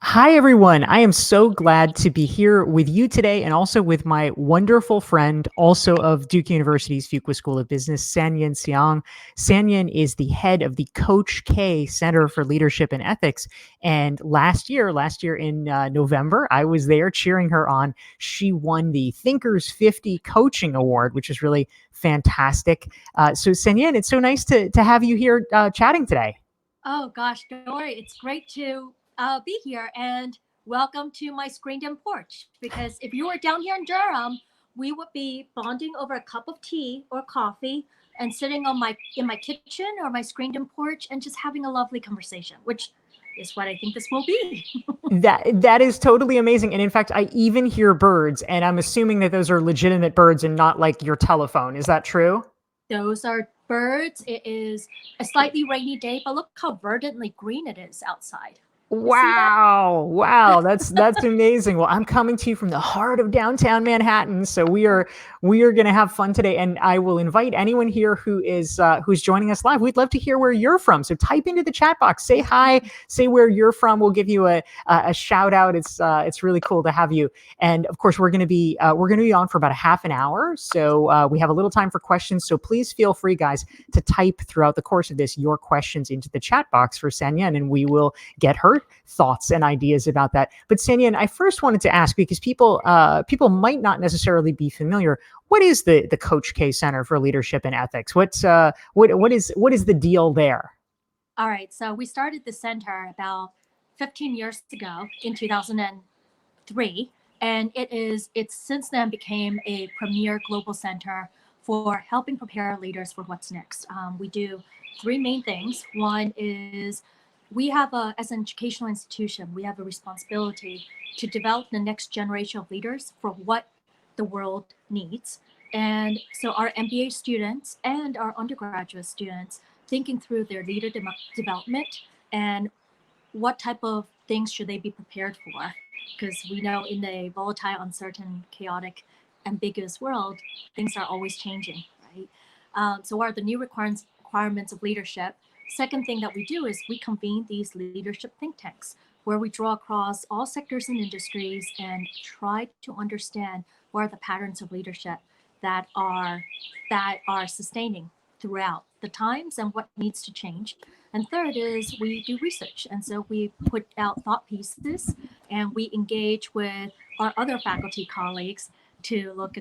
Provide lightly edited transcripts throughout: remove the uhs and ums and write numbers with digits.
Hi, everyone. I am so glad to be here with you today and also with my wonderful friend, also of Duke University's Fuqua School of Business, Sanyin Siang. Sanyin is the head of the Coach K Center for Leadership and Ethics. And last year in November, I was there cheering her on. She won the Thinkers 50 Coaching Award, which is really fantastic. So, Sanyin, it's so nice to have you here chatting today. Oh gosh, Dory, it's great to be here and welcome to my screened in porch. Because if you were down here in Durham, we would be bonding over a cup of tea or coffee and sitting on my in my kitchen or my screened in porch and just having a lovely conversation, which is what I think this will be. That is totally amazing. And in fact, I even hear birds, and I'm assuming that those are legitimate birds and not like your telephone. Is that true? Those are birds. It is a slightly rainy day, but look how verdantly green it is outside. You see that? Wow. Wow. That's amazing. Well, I'm coming to you from the heart of downtown Manhattan. So we are gonna have fun today. And I will invite anyone here who's joining us live. We'd love to hear where you're from. So type into the chat box, say hi, say where you're from. We'll give you a shout out. It's really cool to have you. And of course, we're gonna be on for about a half an hour. So we have a little time for questions. So please feel free, guys, to type throughout the course of this your questions into the chat box for Sanyan, and we will get her thoughts and ideas about that. But Sanyan, I first wanted to ask, because people might not necessarily be familiar. What is the Coach K Center for Leadership and Ethics? What is the deal there? All right, so we started the center about 15 years ago in 2003, and it's since then became a premier global center for helping prepare leaders for what's next. We do three main things. One is as an educational institution, we have a responsibility to develop the next generation of leaders for what the world needs. And so our MBA students and our undergraduate students thinking through their development and what type of things should they be prepared for, because we know in a volatile, uncertain, chaotic, ambiguous world, things are always changing, right? So what are the new requirements of leadership? Second thing that we do is we convene these leadership think tanks where we draw across all sectors and industries and try to understand what are the patterns of leadership that are sustaining throughout the times and what needs to change. And third is we do research. And so we put out thought pieces and we engage with our other faculty colleagues to look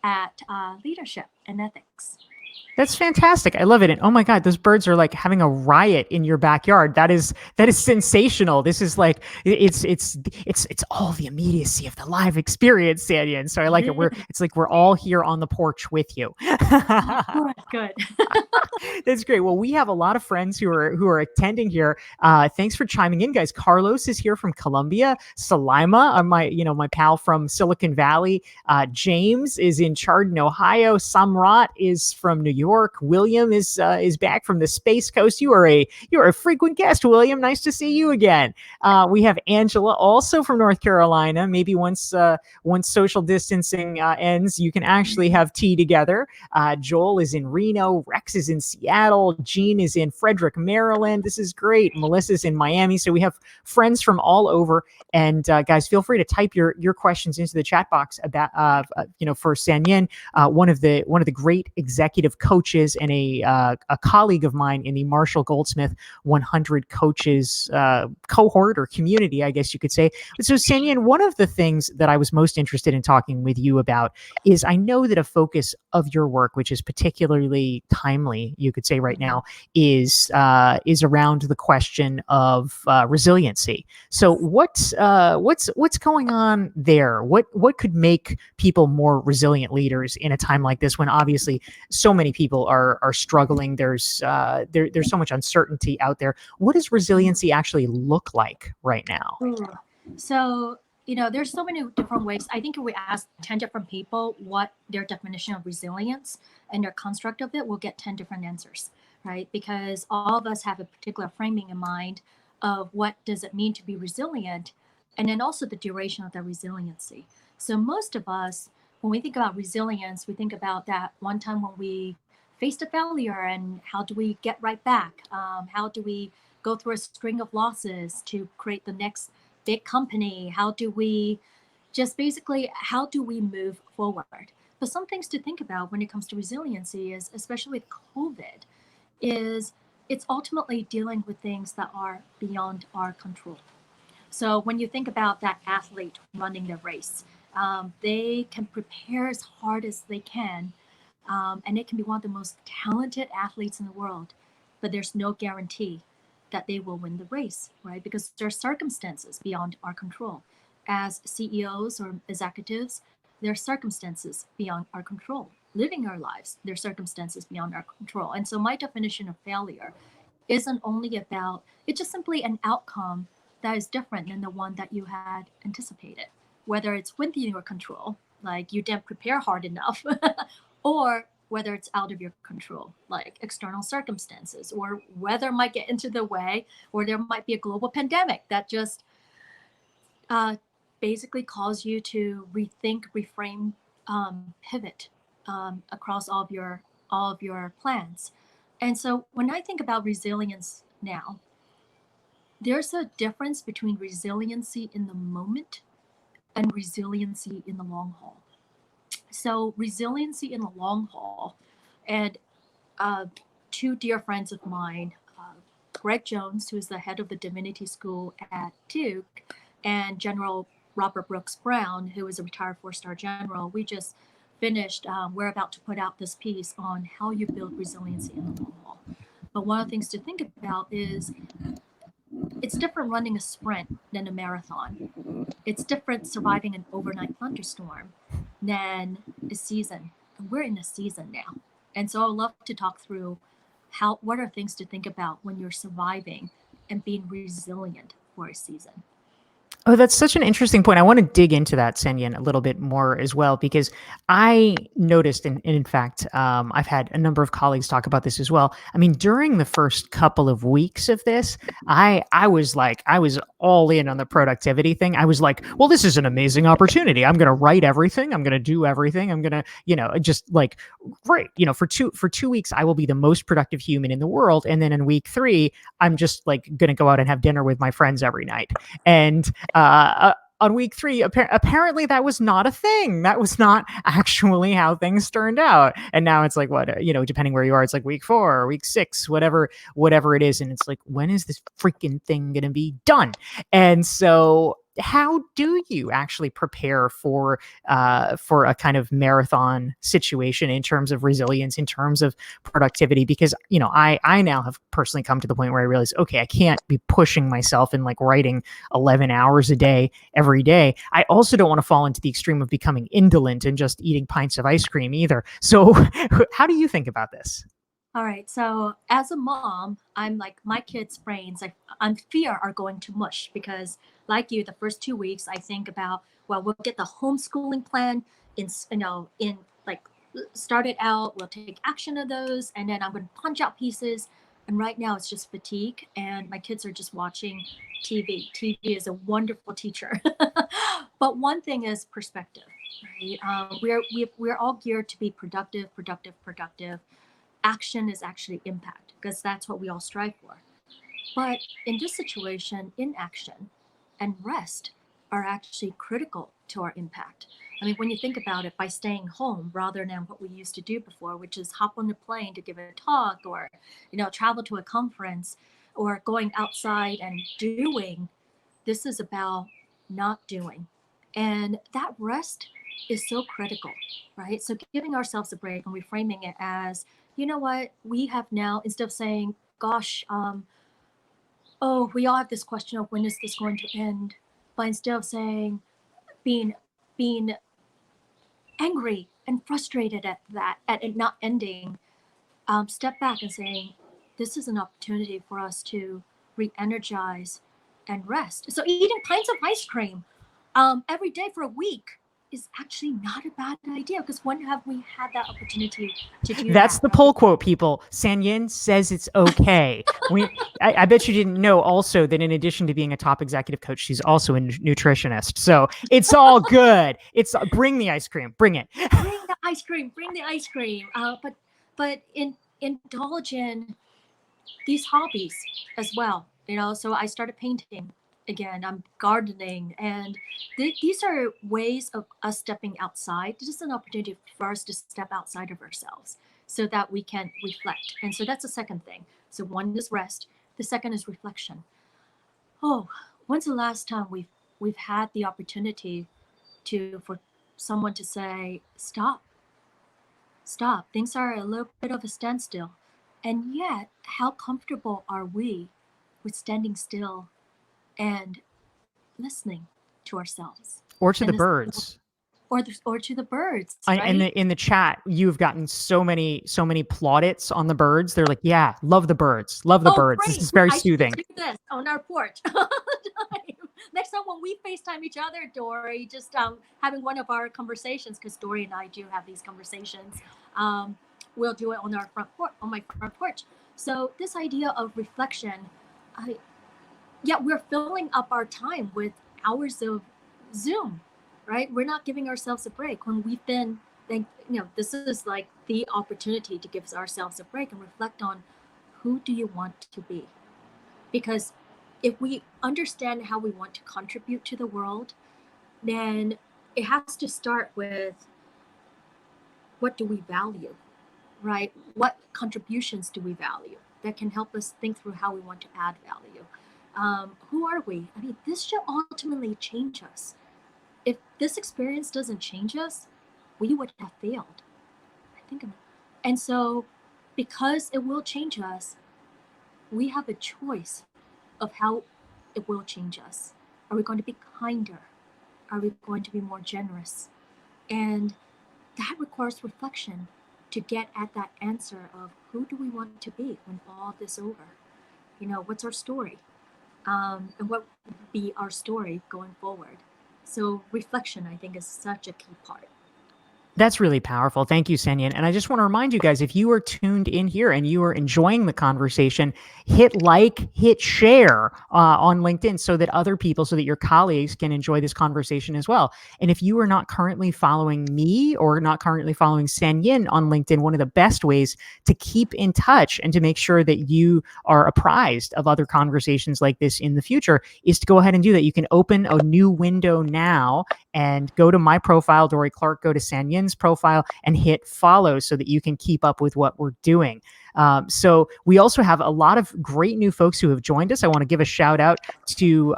at leadership and ethics. That's fantastic. I love it. And oh my God, those birds are like having a riot in your backyard. That is sensational. This is like it's all the immediacy of the live experience, Sandy. And so I like it. It's like we're all here on the porch with you. Good, good. That's great. Well, we have a lot of friends who are attending here. Thanks for chiming in, guys. Carlos is here from Colombia. Salima, my pal from Silicon Valley. James is in Chardon, Ohio. Samrat is from New York. William is back from the Space Coast. You are a frequent guest, William. Nice to see you again. We have Angela, also from North Carolina. Maybe once social distancing ends, you can actually have tea together. Joel is in Reno. Rex is in Seattle. Jean is in Frederick, Maryland. This is great. Melissa's in Miami. So we have friends from all over. And guys, feel free to type your questions into the chat box about for Sanyin, one of the great executive coaches and a colleague of mine in the Marshall Goldsmith 100 coaches cohort or community, I guess you could say. But so Sanyin, one of the things that I was most interested in talking with you about is I know that a focus of your work, which is particularly timely, you could say right now, is around the question of resiliency. So what's going on there? What could make people more resilient leaders in a time like this when obviously so many people are struggling? There's so much uncertainty out there. What does resiliency actually look like right now? So, there's so many different ways. I think if we ask 10 different people what their definition of resilience and their construct of it, we'll get 10 different answers, right? Because all of us have a particular framing in mind of what does it mean to be resilient, and then also the duration of that resiliency. So most of us, when we think about resilience, we think about that one time when we faced a failure and how do we get right back? How do we go through a string of losses to create the next big company? How do we just basically, how do we move forward? But some things to think about when it comes to resiliency is, especially with COVID, is it's ultimately dealing with things that are beyond our control. So when you think about that athlete running the race, they can prepare as hard as they can, and it can be one of the most talented athletes in the world, but there's no guarantee that they will win the race, right? Because there are circumstances beyond our control. As CEOs or executives, there are circumstances beyond our control. Living our lives, there are circumstances beyond our control. And so my definition of failure isn't only about, it's just simply an outcome that is different than the one that you had anticipated, whether it's within your control, like you didn't prepare hard enough, or whether it's out of your control, like external circumstances, or weather might get into the way, or there might be a global pandemic that just uh, basically cause you to rethink, reframe, pivot across all of your plans. And so when I think about resilience now, there's a difference between resiliency in the moment and resiliency in the long haul. So resiliency in the long haul, and uh, two dear friends of mine, Greg Jones, who is the head of the Divinity School at Duke, and General Robert Brooks Brown, who is a retired four-star general, we just finished, we're about to put out this piece on how you build resiliency in the long haul. But one of the things to think about is it's different running a sprint than a marathon. It's different surviving an overnight thunderstorm than a season. And we're in a season now. And so I'd love to talk through what are things to think about when you're surviving and being resilient for a season. Oh, that's such an interesting point. I want to dig into that, Sanyin, a little bit more as well, because I noticed, and in fact, I've had a number of colleagues talk about this as well. I mean, during the first couple of weeks of this, I was all in on the productivity thing. I was like, well, this is an amazing opportunity. I'm going to write everything. I'm going to do everything. I'm going to, just like, great. For 2 weeks, I will be the most productive human in the world. And then in week 3, I'm just like going to go out and have dinner with my friends every night. And on week 3, apparently that was not a thing. That was not actually how things turned out. And now it's like, what, depending where you are, it's like week 4 or week 6, whatever it is. And it's like, when is this freaking thing going to be done? And so how do you actually prepare for a kind of marathon situation in terms of resilience, in terms of productivity? Because I now have personally come to the point where I realize, okay, I can't be pushing myself and like writing 11 hours a day every day. I also don't want to fall into the extreme of becoming indolent and just eating pints of ice cream either. So how do you think about this? All right. So as a mom, I'm like, my kids' brains, I'm fear are going to mush because, like you, the first 2 weeks, I think about, well, we'll get the homeschooling plan in like start it out. We'll take action of those, and then I'm going to punch out pieces. And right now, it's just fatigue, and my kids are just watching TV. TV is a wonderful teacher, but one thing is perspective. Right? We're all geared to be productive, productive, productive. Action is actually impact because that's what we all strive for. But in this situation, inaction and rest are actually critical to our impact. I mean, when you think about it, by staying home rather than what we used to do before, which is hop on a plane to give a talk or, travel to a conference or going outside and doing, this is about not doing. And that rest is so critical, right? So giving ourselves a break and reframing it as, you know what, we have now, instead of saying, gosh, oh, we all have this question of when is this going to end? But instead of saying, being angry and frustrated at that, at it not ending, step back and saying, this is an opportunity for us to re-energize and rest. So eating pints of ice cream every day for a week is actually not a bad idea because when have we had that opportunity to do That's that? the pull quote, people. Sanyin says it's okay. I bet you didn't know also that in addition to being a top executive coach, she's also a nutritionist. So it's all good. Bring the ice cream. Bring it. Bring the ice cream. Bring the ice cream. But indulge in these hobbies as well. So I started painting again, I'm gardening, and these are ways of us stepping outside. This is an opportunity for us to step outside of ourselves so that we can reflect. And so that's the second thing. So one is rest. The second is reflection. Oh, when's the last time we've had the opportunity to for someone to say, stop, stop. Things are a little bit of a standstill. And yet, how comfortable are we with standing still and listening to ourselves Or to and the this, birds. or to the birds, In right? the chat, you've gotten so many plaudits on the birds. They're like, yeah, love the birds, love the Oh, birds. This great! is very I should soothing. do this on our porch. Next time when we FaceTime each other, Dory, just having one of our conversations, because Dory and I do have these conversations. Um, we'll do it on our front porch, on my front porch. So this idea of reflection, I, yeah, we're filling up our time with hours of Zoom, right? We're not giving ourselves a break when we've been, this is like the opportunity to give ourselves a break and reflect on who do you want to be? Because if we understand how we want to contribute to the world, then it has to start with what do we value, right? What contributions do we value that can help us think through how we want to add value? Who are we? I mean, this should ultimately change us. If this experience doesn't change us, we would have failed. I think, and so because it will change us, we have a choice of how it will change us. Are we going to be kinder? Are we going to be more generous? And that requires reflection to get at that answer of who do we want to be when all this is over? What's our story? And what will be our story going forward? So reflection, I think, is such a key part. That's really powerful. Thank you, Sanyin. And I just want to remind you guys, if you are tuned in here and you are enjoying the conversation, hit like, hit share on LinkedIn so that other people, so that your colleagues can enjoy this conversation as well. And if you are not currently following me or not currently following Sanyin on LinkedIn, one of the best ways to keep in touch and to make sure that you are apprised of other conversations like this in the future is to go ahead and do that. You can open a new window now and go to my profile, Dorie Clark, go to Sanyin's profile and hit follow so that you can keep up with what we're doing. So we also have a lot of great new folks who have joined us. I want to give a shout out to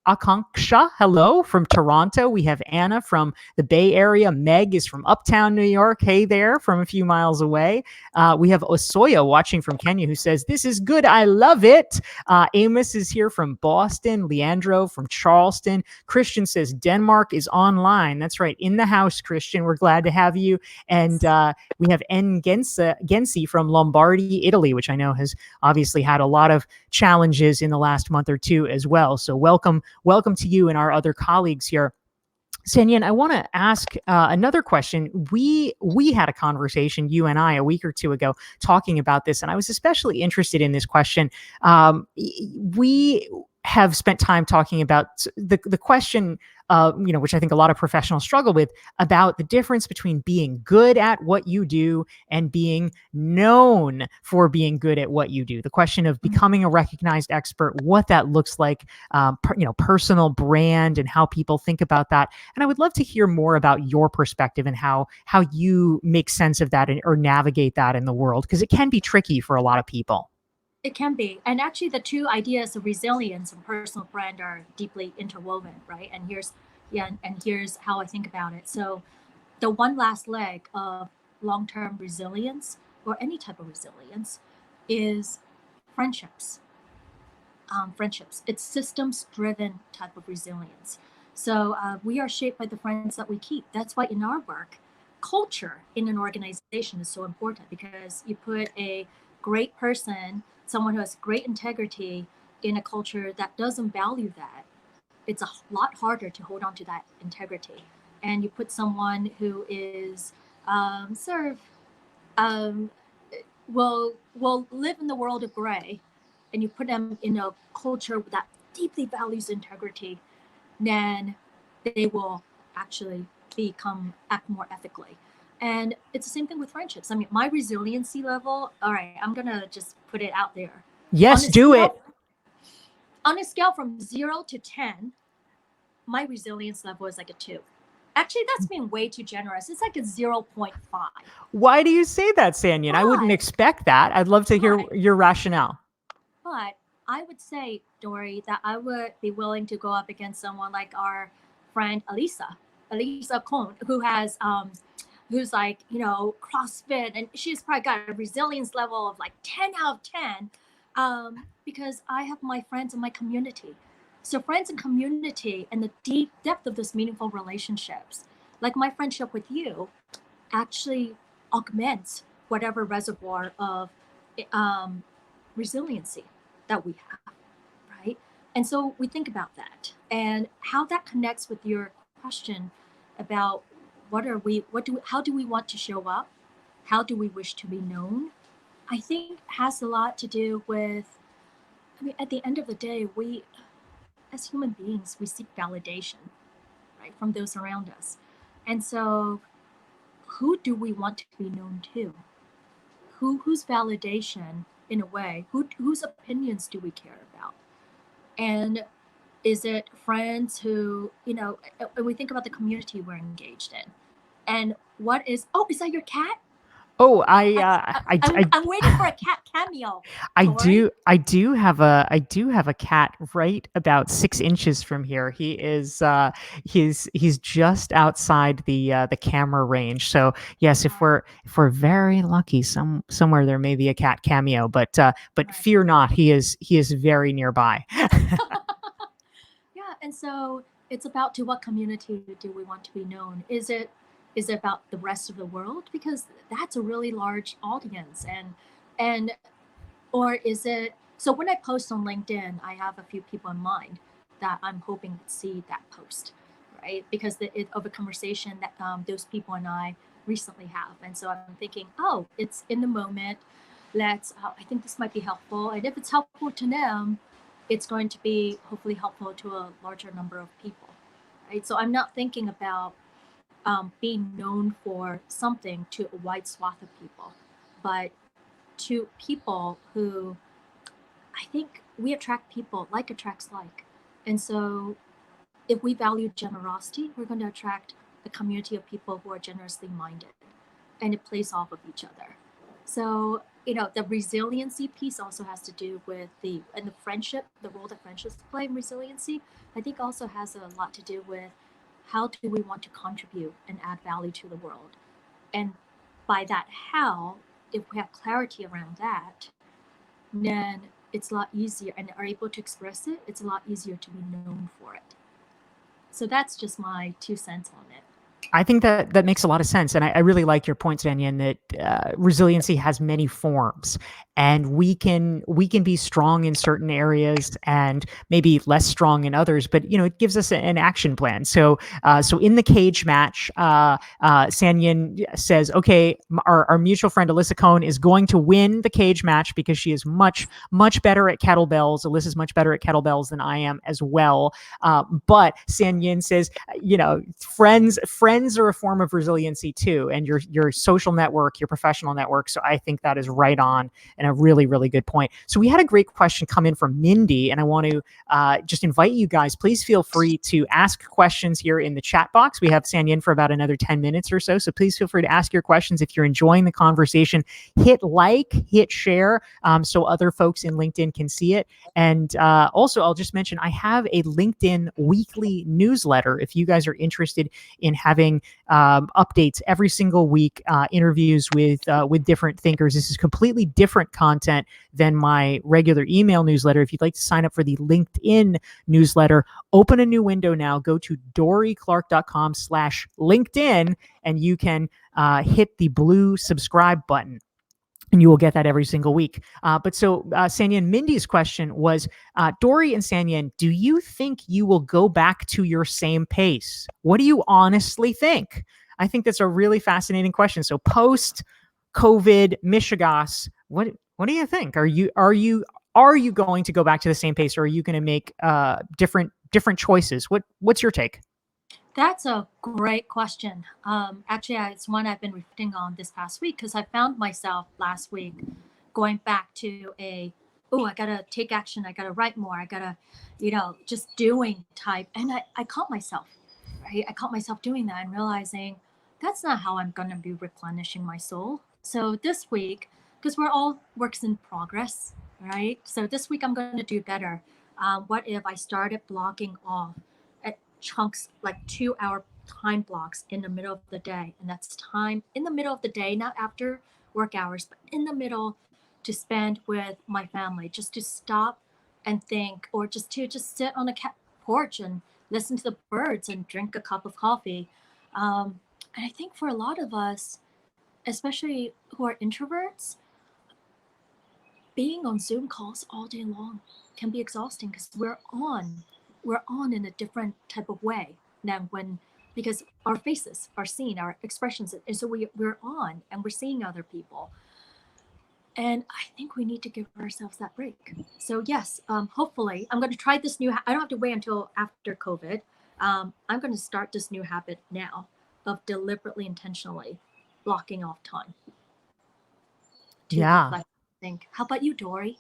Akanksha, hello, from Toronto. We have Anna from the Bay Area. Meg is from Uptown New York. Hey there, from a few miles away. We have Osoya watching from Kenya who says, this is good. I love it. Amos is here from Boston. Leandro from Charleston. Christian says, Denmark is online. That's right. In the house, Christian. We're glad to have you. And we have N. Gensi from Lombardy, Italy, which I know has obviously had a lot of challenges in the last month or two as well. So welcome to you and our other colleagues here. Sanyin, I want to ask another question. We had a conversation, you and I, a week or two ago, talking about this, and I was especially interested in this question. We have spent time talking about the question, which I think a lot of professionals struggle with, about the difference between being good at what you do and being known for being good at what you do. The question of becoming a recognized expert, what that looks like, personal brand, and how people think about that. And I would love to hear more about your perspective and how you make sense of that or navigate that in the world, because it can be tricky for a lot of people. It can be. And actually, the two ideas of resilience and personal brand are deeply interwoven, right? And here's how I think about it. So the one last leg of long-term resilience, or any type of resilience, is friendships. Friendships. It's systems-driven type of resilience. So we are shaped by the friends that we keep. That's why in our work, culture in an organization is so important, because you put a great person, someone who has great integrity, in a culture that doesn't value that, it's a lot harder to hold on to that integrity. And you put someone who is sort of will live in the world of gray, and you put them in a culture that deeply values integrity, then they will actually act more ethically. And it's the same thing with friendships. I mean, my resiliency level, all right, I'm gonna just put it out there. Yes, do it. On a scale from 0 to 10, my resilience level is like a 2. Actually, that's being way too generous. It's like a 0.5. Why do you say that, Sanyin? I wouldn't But, expect that. I'd love to hear but, your rationale. but I would say, Dory, that I would be willing to go up against someone like our friend Elisa Kohn, who's like, CrossFit, and she's probably got a resilience level of like 10 out of 10, because I have my friends in my community. So friends and community and the deep depth of those meaningful relationships, like my friendship with you, actually augments whatever reservoir of um, resiliency that we have, right? And so we think about that and how that connects with your question about how do we want to show up? How do we wish to be known? I think has a lot to do with, I mean, at the end of the day, we, as human beings, we seek validation, right, from those around us. And so who do we want to be known to? Whose validation, in a way, whose opinions do we care about? And is it friends who, we think about the community we're engaged in, and what is, oh, is that your cat? Oh, I'm waiting for a cat cameo, I Dory. do have a cat right about 6 inches from here. He's just outside the camera range. So yes, Uh, if we're very lucky, somewhere there may be a cat cameo. But right. fear not, he is very nearby. Yeah, and so it's about, to what community do we want to be known? Is it about the rest of the world, because that's a really large audience, and or is it, so when I post on LinkedIn, I have a few people in mind that I'm hoping to see that post, right? Because of a conversation that those people and I recently have, and so I'm thinking, oh, it's in the moment. I think this might be helpful, and if it's helpful to them, it's going to be hopefully helpful to a larger number of people, right? So I'm not thinking about being known for something to a wide swath of people, but to people who, I think we attract people, like attracts like. And so if we value generosity, we're going to attract a community of people who are generously minded, and it plays off of each other. So, the resiliency piece also has to do with the friendship, the role that friendships play in resiliency. I think also has a lot to do with how do we want to contribute and add value to the world. And by that, how, if we have clarity around that, then it's a lot easier, and are able to express it, it's a lot easier to be known for it. So that's just my 2 cents on it. I think that makes a lot of sense, and I really like your point, Daniel, that resiliency has many forms, and we can be strong in certain areas and maybe less strong in others. But it gives us an action plan. So in the cage match, Sanyin says, "Okay, our mutual friend Alyssa Cohn is going to win the cage match because she is much better at kettlebells. Alyssa's much better at kettlebells than I am as well." But Sanyin says, friends are a form of resiliency too, and your social network, your professional network. So I think that is right on, and a really, really good point. So we had a great question come in from Mindy, and I want to just invite you guys, please feel free to ask questions here in the chat box. We have Sanyin for about another 10 minutes or so please feel free to ask your questions. If you're enjoying the conversation, hit like, hit share, so other folks in LinkedIn can see it. And also, I'll just mention, I have a LinkedIn weekly newsletter if you guys are interested in having updates every single week, interviews with different thinkers. This is completely different content than my regular email newsletter. If you'd like to sign up for the LinkedIn newsletter, open a new window now. Go to DorieClark.com/LinkedIn, and you can hit the blue subscribe button, and you will get that every single week. But Sanyin, Mindy's question was, Dorie and Sanyin, do you think you will go back to your same pace? What do you honestly think? I think that's a really fascinating question. So post COVID Michigas, what do you think? Are you going to go back to the same pace, or are you going to make different choices? What's your take? That's a great question. Actually, it's one I've been reflecting on this past week, because I found myself last week going back to oh, I gotta take action, I gotta write more, I gotta, just doing type. And I caught myself, right? I caught myself doing that and realizing that's not how I'm gonna be replenishing my soul. So this week, because we're all works in progress, right? So this week I'm gonna do better. What if I started blocking off at chunks, like 2 hour time blocks in the middle of the day? And that's time in the middle of the day, not after work hours, but in the middle, to spend with my family, just to stop and think, or just sit on the porch and listen to the birds and drink a cup of coffee. And I think for a lot of us, especially who are introverts, being on Zoom calls all day long can be exhausting because we're on in a different type of way now, when because our faces are seen, our expressions, and so we're on and we're seeing other people. And I think we need to give ourselves that break. So yes, hopefully I'm going to try this new. I don't have to wait until after COVID. I'm going to start this new habit now of deliberately, intentionally blocking off time to Yeah. reflect. Think. How about you, Dory?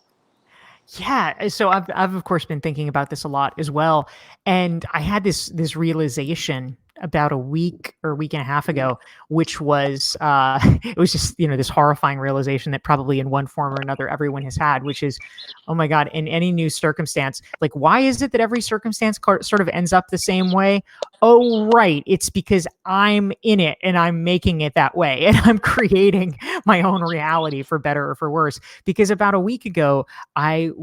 Yeah, so I've of course been thinking about this a lot as well, and I had this realization about a week or week and a half ago, which was it was just this horrifying realization that probably in one form or another everyone has had, which is, oh my God, in any new circumstance, like why is it that every circumstance sort of ends up the same way? Oh right, it's because I'm in it and I'm making it that way, and I'm creating my own reality for better or for worse. Because about a week ago, I'm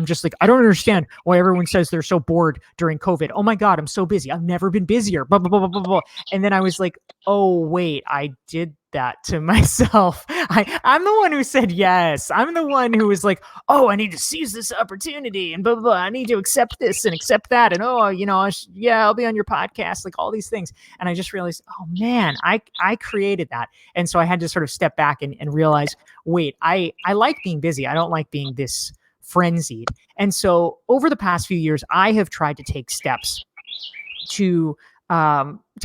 just like, I don't understand why everyone says they're so bored during COVID. Oh my God, I'm so busy. I've never been busier. Blah, blah, blah, blah, blah, blah. And then I was like, oh, wait, I did that to myself. I'm the one who said yes. I'm the one who was like, oh, I need to seize this opportunity and blah, blah, blah. I need to accept this and accept that. And oh, yeah, I'll be on your podcast, like all these things. And I just realized, oh man, I created that. And so I had to sort of step back and realize, wait, I like being busy. I don't like being this frenzied. And so over the past few years, I have tried to take steps to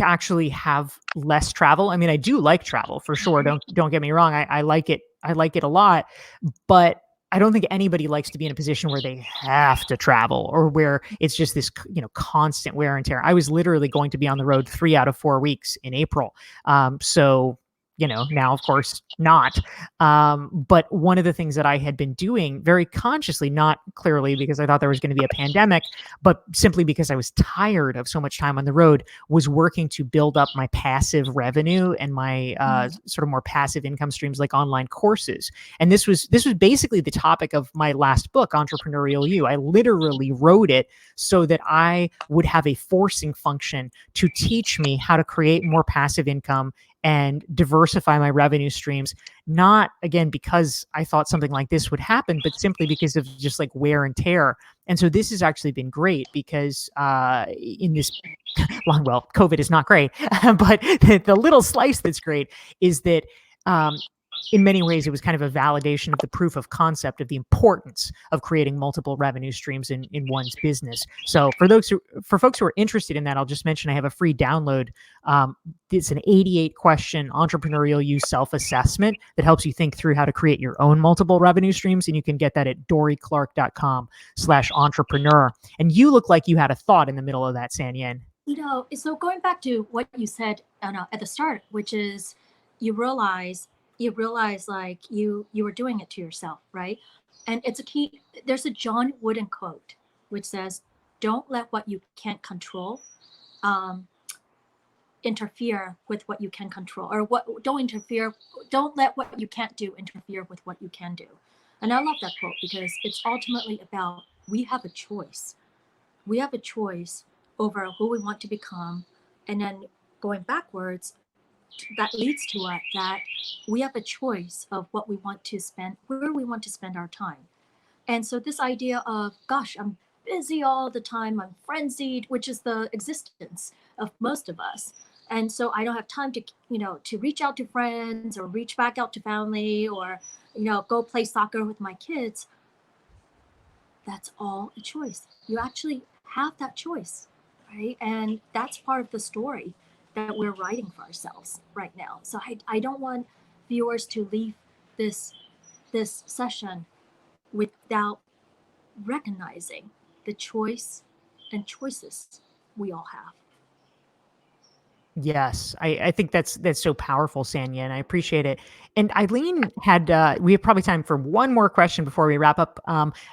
actually have less travel. I mean, I do like travel for sure. Don't get me wrong. I like it. I like it a lot, but I don't think anybody likes to be in a position where they have to travel or where it's just this, constant wear and tear. I was literally going to be on the road 3 out of 4 weeks in April. So now of course not. But one of the things that I had been doing very consciously, not clearly because I thought there was going to be a pandemic, but simply because I was tired of so much time on the road, was working to build up my passive revenue and my sort of more passive income streams like online courses. And this was basically the topic of my last book, Entrepreneurial You. I literally wrote it so that I would have a forcing function to teach me how to create more passive income and diversify my revenue streams, not again because I thought something like this would happen, but simply because of just like wear and tear. And so this has actually been great because in this well, COVID is not great, but the little slice that's great is that in many ways, it was kind of a validation of the proof of concept of the importance of creating multiple revenue streams in one's business. So for folks who are interested in that, I'll just mention I have a free download. It's an 88 question entrepreneurial you self-assessment that helps you think through how to create your own multiple revenue streams. And you can get that at dorieclark.com/entrepreneur. And you look like you had a thought in the middle of that, Sanyin. So going back to what you said at the start, which is you realize like you were doing it to yourself, right? And it's a key. There's a John Wooden quote which says, "Don't let what you can't control um, interfere with what you can control, or what don't interfere. Don't let what you can't do interfere with what you can do." And I love that quote because it's ultimately about we have a choice. We have a choice over who we want to become, and then going backwards, that leads to it that we have a choice of what we want to spend, where we want to spend our time. And so this idea of, gosh, I'm busy all the time, I'm frenzied, which is the existence of most of us. And so I don't have time to reach out to friends or reach back out to family or, go play soccer with my kids. That's all a choice. You actually have that choice, right? And that's part of the story that we're writing for ourselves right now. So I don't want viewers to leave this session without recognizing the choice and choices we all have. Yes, I think that's so powerful, Sanya, and I appreciate it. And Eileen had we have probably time for one more question before we wrap up.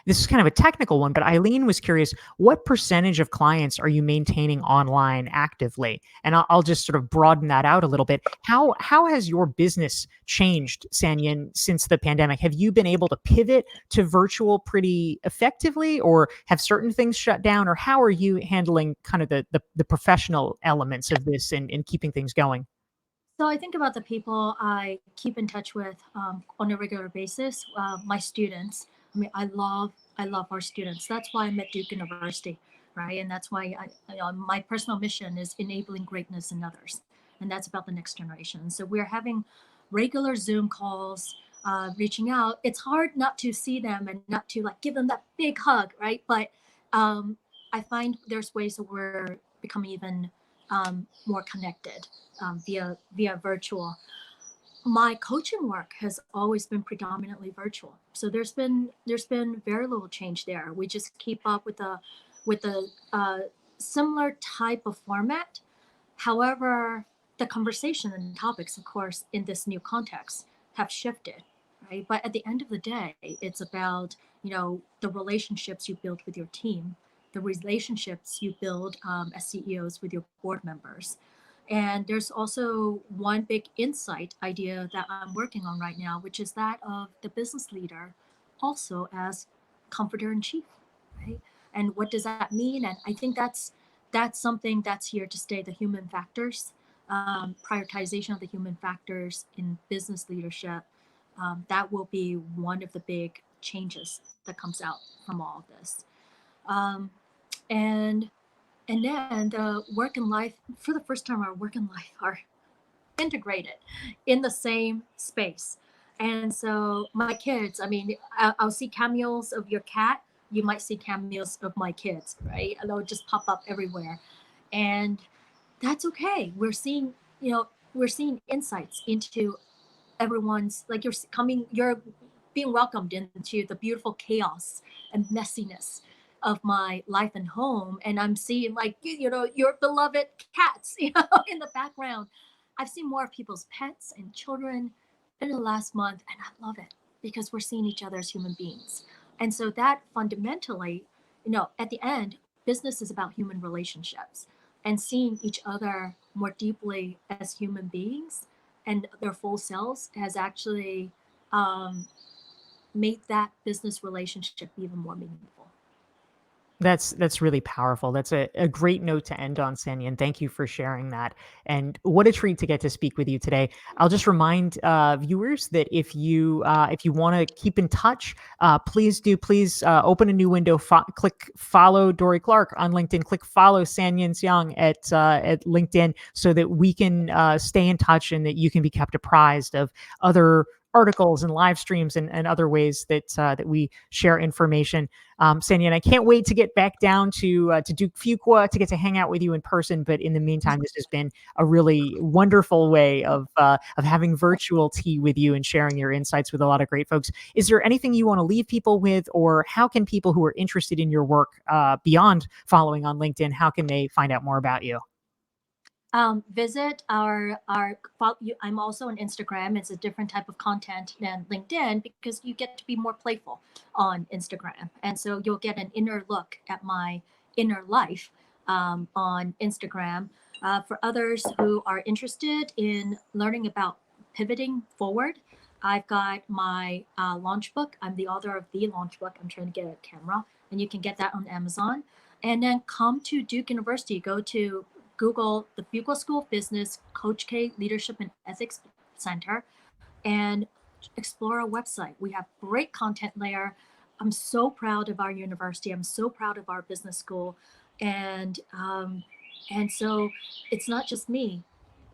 This is kind of a technical one, but Eileen was curious, what percentage of clients are you maintaining online actively? And I'll just sort of broaden that out a little bit. How has your business changed, Sanyan, since the pandemic? Have you been able to pivot to virtual pretty effectively, or have certain things shut down, or how are you handling kind of the professional elements of this and keeping things going? So I think about the people I keep in touch with on a regular basis. My students. I mean, I love our students. That's why I'm at Duke University, right? And that's why my personal mission is enabling greatness in others, and that's about the next generation. So we're having regular Zoom calls, reaching out. It's hard not to see them and not to like give them that big hug, right? But I find there's ways that we're becoming even more connected via virtual. My coaching work has always been predominantly virtual, so there's been very little change there. We just keep up with a similar type of format. However, the conversation and topics, of course, in this new context have shifted, right? But at the end of the day, it's about the relationships you build with your team, the relationships you build as CEOs with your board members. And there's also one big insight idea that I'm working on right now, which is that of the business leader also as comforter in chief, right? And what does that mean? And I think that's something that's here to stay. The human factors, prioritization of the human factors in business leadership, that will be one of the big changes that comes out from all of this. Um, and and then the work and life, for the first time, our work and life are integrated in the same space. And so my kids, I mean, I'll see cameos of your cat. You might see cameos of my kids, right? And they'll just pop up everywhere. And that's okay. We're seeing insights into everyone's, like, you're being welcomed into the beautiful chaos and messiness of my life and home, and I'm seeing, like, your beloved cats in the background. I've seen more of people's pets and children in the last month, and I love it because we're seeing each other as human beings. And so that fundamentally, at the end, business is about human relationships and seeing each other more deeply as human beings and their full selves has actually um, made that business relationship even more meaningful. That's really powerful. That's a great note to end on, Sandy, and thank you for sharing that. And what a treat to get to speak with you today. I'll just remind viewers that if you want to keep in touch, please open a new window. Click follow Dorie Clark on LinkedIn. Click follow Sanyin Siang at LinkedIn so that we can stay in touch and that you can be kept apprised of other articles and live streams and other ways that we share information. Sandy, and I can't wait to get back down to Duke Fuqua to get to hang out with you in person. But in the meantime, this has been a really wonderful way of having virtual tea with you and sharing your insights with a lot of great folks. Is there anything you want to leave people with, or how can people who are interested in your work beyond following on LinkedIn, how can they find out more about you? Visit I'm also on Instagram. It's a different type of content than LinkedIn because you get to be more playful on Instagram, and so you'll get an inner look at my inner life on Instagram. For others who are interested in learning about pivoting forward, I've got my launch book. I'm the author of the launch book. I'm trying to get a camera, and you can get that on Amazon. And then come to Duke University. Go to Google the Fuqua School of Business, Coach K Leadership and Ethics Center, and explore our website. We have great content there. I'm so proud of our university. I'm so proud of our business school, and so it's not just me.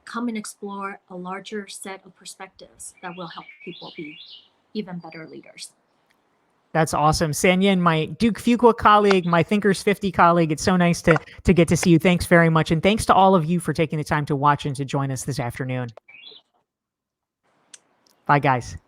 Come and explore a larger set of perspectives that will help people be even better leaders. That's awesome. Sanyin, my Duke Fuqua colleague, my Thinkers 50 colleague, it's so nice to get to see you. Thanks very much. And thanks to all of you for taking the time to watch and to join us this afternoon. Bye, guys.